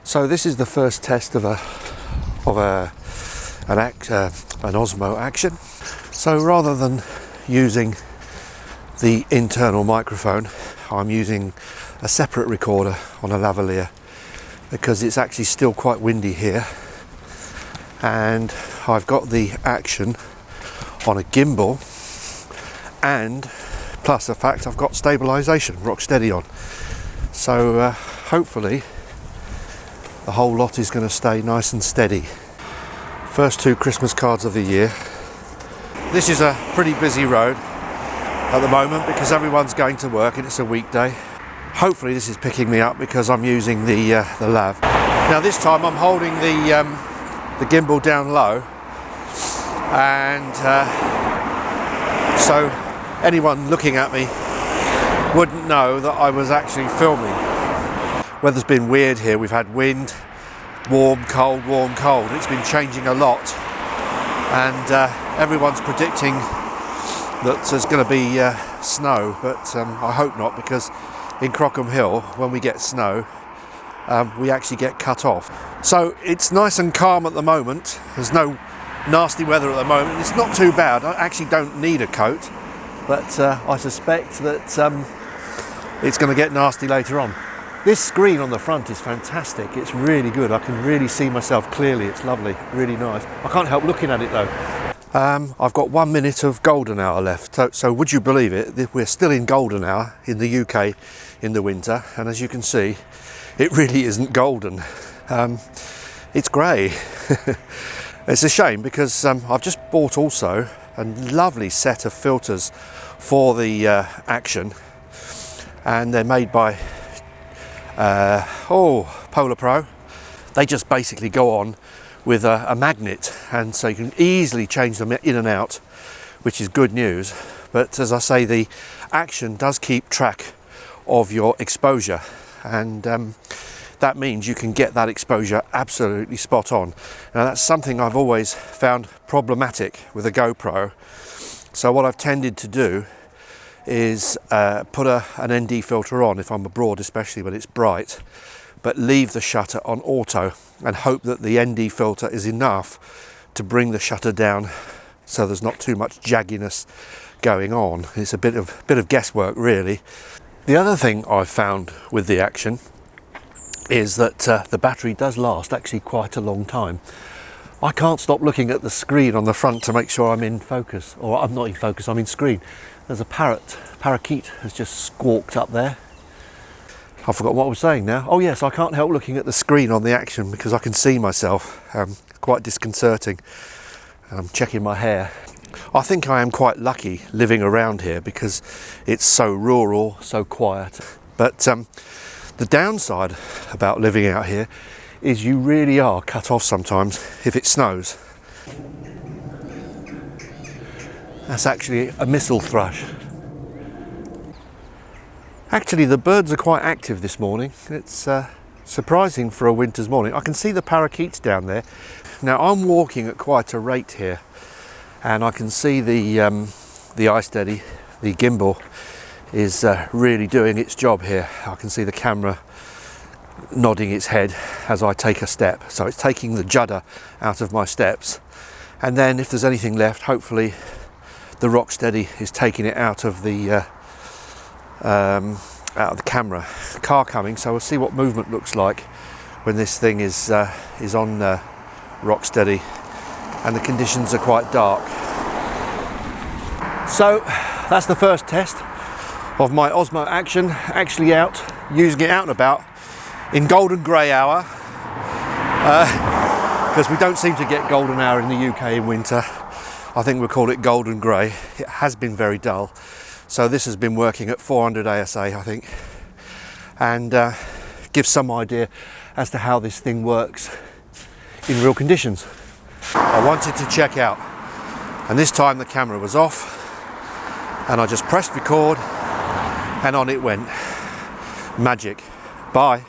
So this is the first test of an Osmo Action. So rather than using the internal microphone, I'm using a separate recorder on a lavalier because it's actually still quite windy here, and I've got the Action on a gimbal, and plus the fact I've got stabilisation, rock steady on. So hopefully the whole lot is going to stay nice and steady. First 2 Christmas cards of the year. This is a pretty busy road at the moment because everyone's going to work and it's a weekday. Hopefully this is picking me up because I'm using the lav. Now this time I'm holding the gimbal down low, and so anyone looking at me wouldn't know that I was actually filming. Weather's been weird here. We've had wind, warm, cold, warm, cold. It's been changing a lot, and everyone's predicting that there's going to be snow, but I hope not, because in Crockham Hill, when we get snow, we actually get cut off. So it's nice and calm at the moment. There's no nasty weather at the moment. It's not too bad. I actually don't need a coat, but I suspect that it's going to get nasty later on. This screen on the front is fantastic. It's really good. I can really see myself clearly. It's lovely, really nice. I can't help looking at it though. I've got 1 minute of golden hour left. So would you believe it? We're still in golden hour in the UK in the winter, and as you can see, it really isn't golden. It's grey. It's a shame because I've just bought also a lovely set of filters for the Action, and they're made by Polar Pro. They just basically go on with a magnet, and so you can easily change them in and out, which is good news. But as I say, the Action does keep track of your exposure, and that means you can get that exposure absolutely spot on. Now that's something I've always found problematic with a GoPro. So what I've tended to do is put an ND filter on if I'm abroad, especially when it's bright, but leave the shutter on auto and hope that the ND filter is enough to bring the shutter down so there's not too much jagginess going on. It's a bit of guesswork really. The other thing I've found with the Action is that the battery does last actually quite a long time. I can't stop looking at the screen on the front to make sure I'm in focus, or I'm not in focus, I'm in screen. There's a parakeet has just squawked up there. I forgot what I was saying now. Oh yes, I can't help looking at the screen on the Action because I can see myself. Quite disconcerting. I'm checking my hair. I think I am quite lucky living around here because it's so rural, so quiet. But the downside about living out here is you really are cut off sometimes if it snows. That's actually a missile thrush. Actually, the birds are quite active this morning. It's surprising for a winter's morning. I can see the parakeets down there. Now I'm walking at quite a rate here, and I can see the iSteady, the gimbal, is really doing its job here. I can see the camera nodding its head as I take a step. So it's taking the judder out of my steps, and then if there's anything left, hopefully the rock steady is taking it out of the camera. Car coming, so we'll see what movement looks like when this thing is on rock steady and the conditions are quite dark. So that's the first test of my Osmo Action, actually out, using it out and about in golden grey hour, because we don't seem to get golden hour in the UK in winter. I think we'll call it golden grey. It has been very dull. So this has been working at 400 ASA, I think, and gives some idea as to how this thing works in real conditions. I wanted to check out, and this time the camera was off, and I just pressed record and on it went. Magic. Bye.